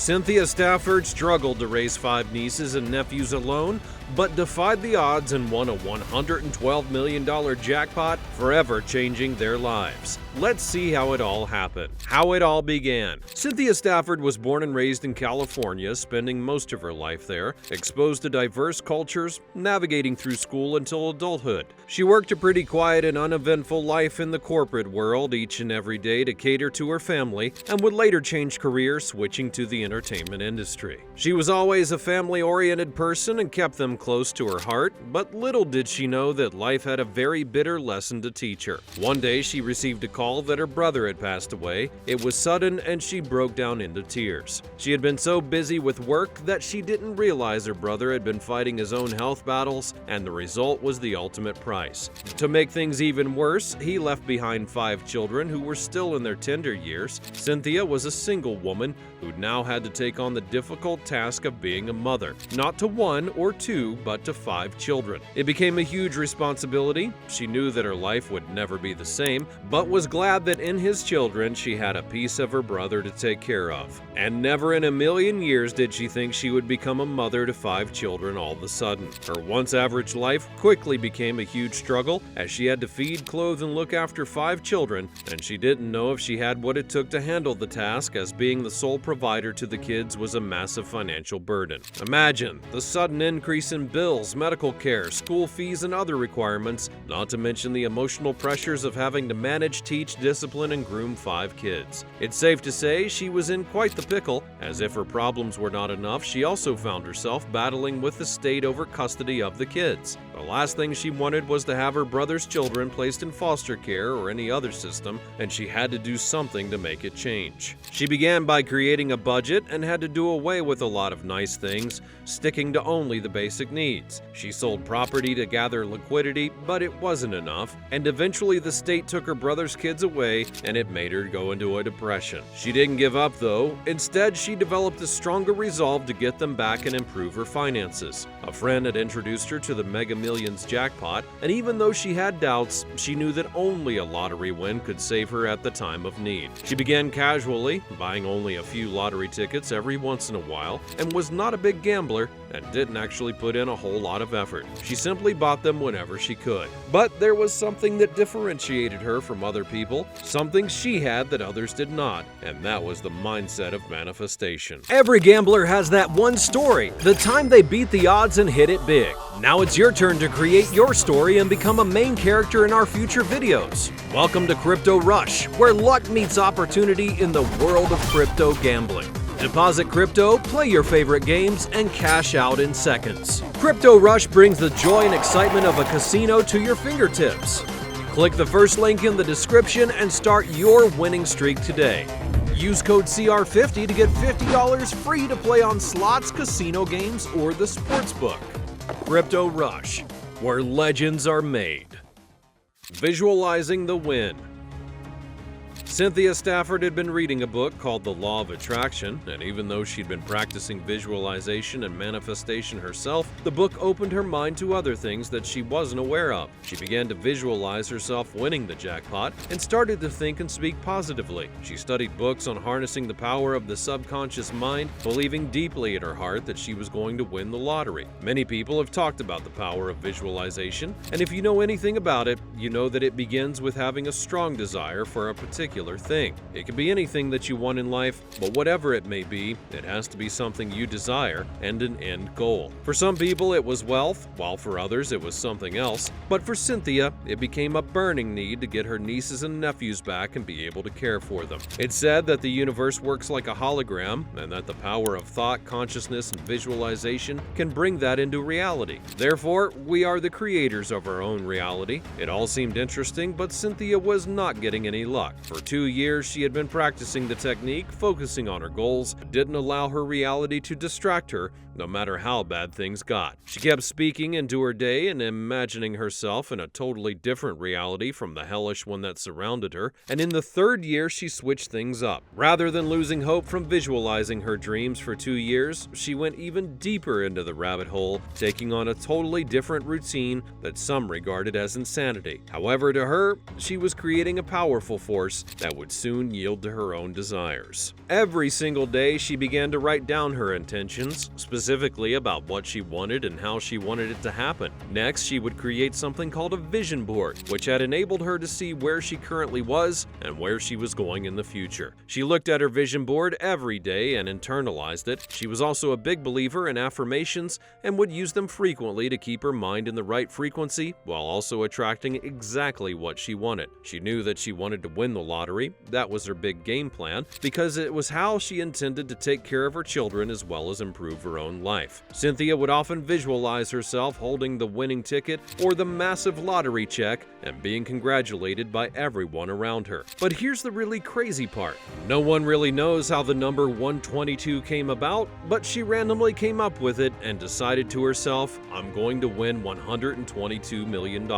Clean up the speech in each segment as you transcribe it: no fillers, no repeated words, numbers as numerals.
Cynthia Stafford struggled to raise 5 nieces and nephews alone, but defied the odds and won a $112 million jackpot, forever changing their lives. Let's see how it all happened. How it all began. Cynthia Stafford was born and raised in California, spending most of her life there, exposed to diverse cultures, navigating through school until adulthood. She worked a pretty quiet and uneventful life in the corporate world each and every day to cater to her family, and would later change careers, switching to the entertainment industry. She was always a family-oriented person and kept them close to her heart, but little did she know that life had a very bitter lesson to teach her. One day she received a call that her brother had passed away. It was sudden and she broke down into tears. She had been so busy with work that she didn't realize her brother had been fighting his own health battles, and the result was the ultimate price. To make things even worse, he left behind 5 children who were still in their tender years. Cynthia was a single woman who now had to take on the difficult task of being a mother, not to 1 or 2, but to 5 children. It became a huge responsibility. She knew that her life would never be the same, but was glad that in his children she had a piece of her brother to take care of. And never in a million years did she think she would become a mother to 5 children all of a sudden. Her once average life quickly became a huge struggle as she had to feed, clothe, and look after 5 children, and she didn't know if she had what it took to handle the task, as being the sole provider to the kids was a massive financial burden. Imagine the sudden increase in bills, medical care, school fees, and other requirements, not to mention the emotional pressures of having to manage, teach, discipline, and groom 5 kids. It's safe to say she was in quite the pickle. As if her problems were not enough, she also found herself battling with the state over custody of the kids. The last thing she wanted was to have her brother's children placed in foster care or any other system, and she had to do something to make it change. She began by creating a budget and had to do away with a lot of nice things, sticking to only the basic needs. She sold property to gather liquidity, but it wasn't enough, and eventually the state took her brother's kids away, and it made her go into a depression. She didn't give up though. Instead, she developed a stronger resolve to get them back and improve her finances. A friend had introduced her to the Mega Millions jackpot, and even though she had doubts, she knew that only a lottery win could save her at the time of need. She began casually, buying only a few lottery tickets every once in a while, and was not a big gambler and didn't actually put in a whole lot of effort. She simply bought them whenever she could. But there was something that differentiated her from other people, something she had that others did not, and that was the mindset of manifestation. Every gambler has that one story, the time they beat the odds and hit it big. Now it's your turn to create your story and become a main character in our future videos. Welcome to Crypto Rush, where luck meets opportunity in the world of crypto gambling. Deposit crypto, play your favorite games, and cash out in seconds. Crypto Rush brings the joy and excitement of a casino to your fingertips. Click the first link in the description and start your winning streak today. Use code CR50 to get $50 free to play on slots, casino games, or the sportsbook. Crypto Rush, where legends are made. Visualizing the win. Cynthia Stafford had been reading a book called The Law of Attraction, and even though she'd been practicing visualization and manifestation herself, the book opened her mind to other things that she wasn't aware of. She began to visualize herself winning the jackpot and started to think and speak positively. She studied books on harnessing the power of the subconscious mind, believing deeply in her heart that she was going to win the lottery. Many people have talked about the power of visualization, and if you know anything about it, you know that it begins with having a strong desire for a particular thing. It can be anything that you want in life, but whatever it may be, it has to be something you desire and an end goal. For some people it was wealth, while for others it was something else, but for Cynthia it became a burning need to get her nieces and nephews back and be able to care for them. It's said that the universe works like a hologram, and that the power of thought, consciousness, and visualization can bring that into reality. Therefore, we are the creators of our own reality. It all seemed interesting, but Cynthia was not getting any luck. For 2 years, she had been practicing the technique, focusing on her goals, but didn't allow her reality to distract her, no matter how bad things got. She kept speaking into her day and imagining herself in a totally different reality from the hellish one that surrounded her, and in the 3rd year, she switched things up. Rather than losing hope from visualizing her dreams for 2 years, she went even deeper into the rabbit hole, taking on a totally different routine that some regarded as insanity. However, to her, she was creating a powerful force that would soon yield to her own desires. Every single day, she began to write down her intentions, specifically about what she wanted and how she wanted it to happen. Next, she would create something called a vision board, which had enabled her to see where she currently was and where she was going in the future. She looked at her vision board every day and internalized it. She was also a big believer in affirmations and would use them frequently to keep her mind in the right frequency while also attracting exactly what she wanted. She knew that she wanted to win the lottery. That was her big game plan because it was how she intended to take care of her children as well as improve her own life. Cynthia would often visualize herself holding the winning ticket or the massive lottery check and being congratulated by everyone around her. But here's the really crazy part. No one really knows how the number 122 came about, but she randomly came up with it and decided to herself, I'm going to win $122 million.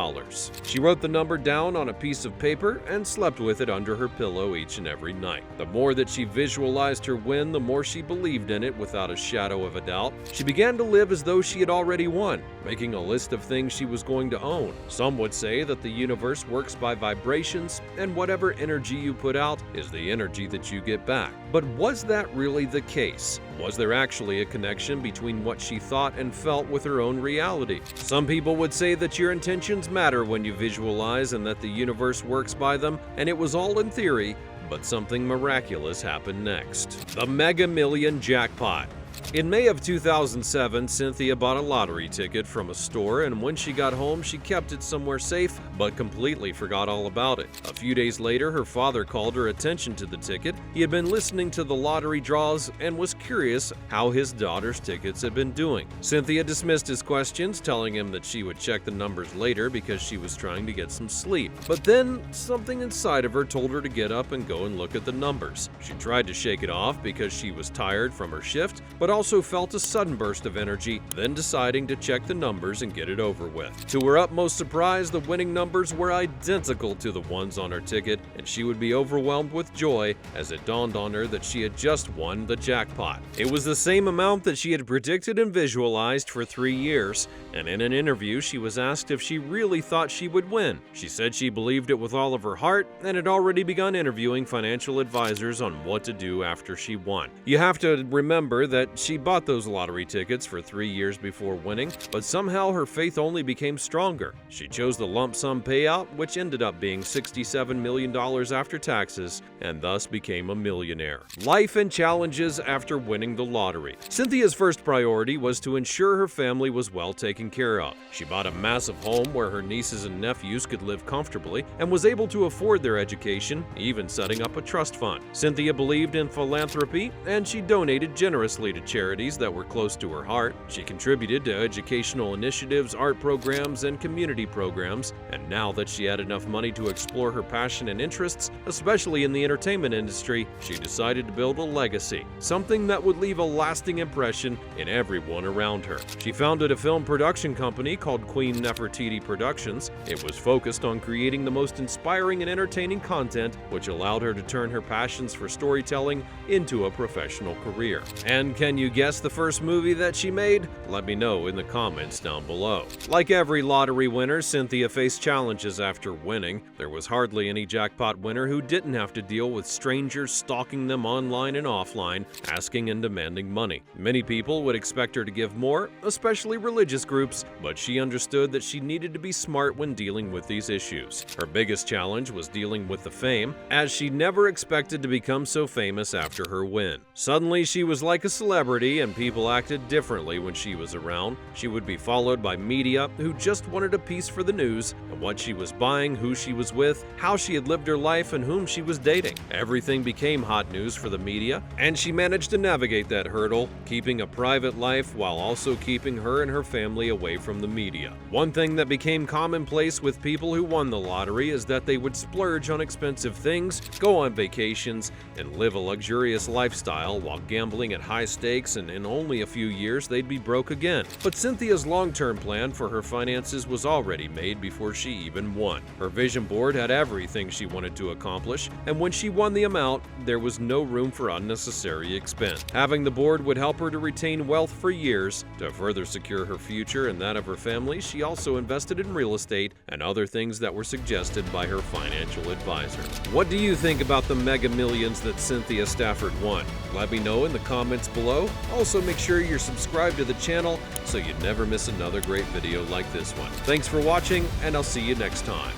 She wrote the number down on a piece of paper and slept with it under her pillow each and every night. The more that she visualized her win, the more she believed in it without a shadow of a doubt. She began to live as though she had already won, making a list of things she was going to own. Some would say that the universe works by vibrations, and whatever energy you put out is the energy that you get back. But was that really the case? Was there actually a connection between what she thought and felt with her own reality? Some people would say that your intentions matter when you visualize and that the universe works by them, and it was all in theory, but something miraculous happened next. The Mega Million Jackpot. In May of 2007, Cynthia bought a lottery ticket from a store, and when she got home, she kept it somewhere safe, but completely forgot all about it. A few days later, her father called her attention to the ticket. He had been listening to the lottery draws and was curious how his daughter's tickets had been doing. Cynthia dismissed his questions, telling him that she would check the numbers later because she was trying to get some sleep. But then, something inside of her told her to get up and go and look at the numbers. She tried to shake it off because she was tired from her shift, but also felt a sudden burst of energy, then deciding to check the numbers and get it over with. To her utmost surprise, the winning numbers were identical to the ones on her ticket, and she would be overwhelmed with joy as it dawned on her that she had just won the jackpot. It was the same amount that she had predicted and visualized for 3 years, and in an interview, she was asked if she really thought she would win. She said she believed it with all of her heart and had already begun interviewing financial advisors on what to do after she won. You have to remember that she bought those lottery tickets for 3 years before winning, but somehow her faith only became stronger. She chose the lump sum payout, which ended up being $67 million after taxes, and thus became a millionaire. Life and challenges after winning the lottery. Cynthia's first priority was to ensure her family was well taken care of. She bought a massive home where her nieces and nephews could live comfortably and was able to afford their education, even setting up a trust fund. Cynthia believed in philanthropy, and she donated generously to charities that were close to her heart. She contributed to educational initiatives, art programs, and community programs, and now that she had enough money to explore her passion and interests, especially in the entertainment industry, she decided to build a legacy, something that would leave a lasting impression in everyone around her. She founded a film production company called Queen Nefertiti Productions. It was focused on creating the most inspiring and entertaining content, which allowed her to turn her passions for storytelling into a professional career. And can you guess the first movie that she made? Let me know in the comments down below. Like every lottery winner, Cynthia faced challenges after winning. There was hardly any jackpot winner who didn't have to deal with strangers stalking them online and offline, asking and demanding money. Many people would expect her to give more, especially religious groups, but she understood that she needed to be smart when dealing with these issues. Her biggest challenge was dealing with the fame, as she never expected to become so famous after her win. Suddenly, she was like a celebrity, and people acted differently when she was around. She would be followed by media who just wanted a piece for the news and what she was buying, who she was with, how she had lived her life, and whom she was dating. Everything became hot news for the media, and she managed to navigate that hurdle, keeping a private life while also keeping her and her family away from the media. One thing that became commonplace with people who won the lottery is that they would splurge on expensive things, go on vacations, and live a luxurious lifestyle while gambling at high stakes mistakes, and in only a few years they'd be broke again. But Cynthia's long-term plan for her finances was already made before she even won. Her vision board had everything she wanted to accomplish, and when she won the amount, there was no room for unnecessary expense. Having the board would help her to retain wealth for years. To further secure her future and that of her family, she also invested in real estate and other things that were suggested by her financial advisor. What do you think about the mega millions that Cynthia Stafford won? Let me know in the comments below. Also, make sure you're subscribed to the channel so you never miss another great video like this one. Thanks for watching, and I'll see you next time.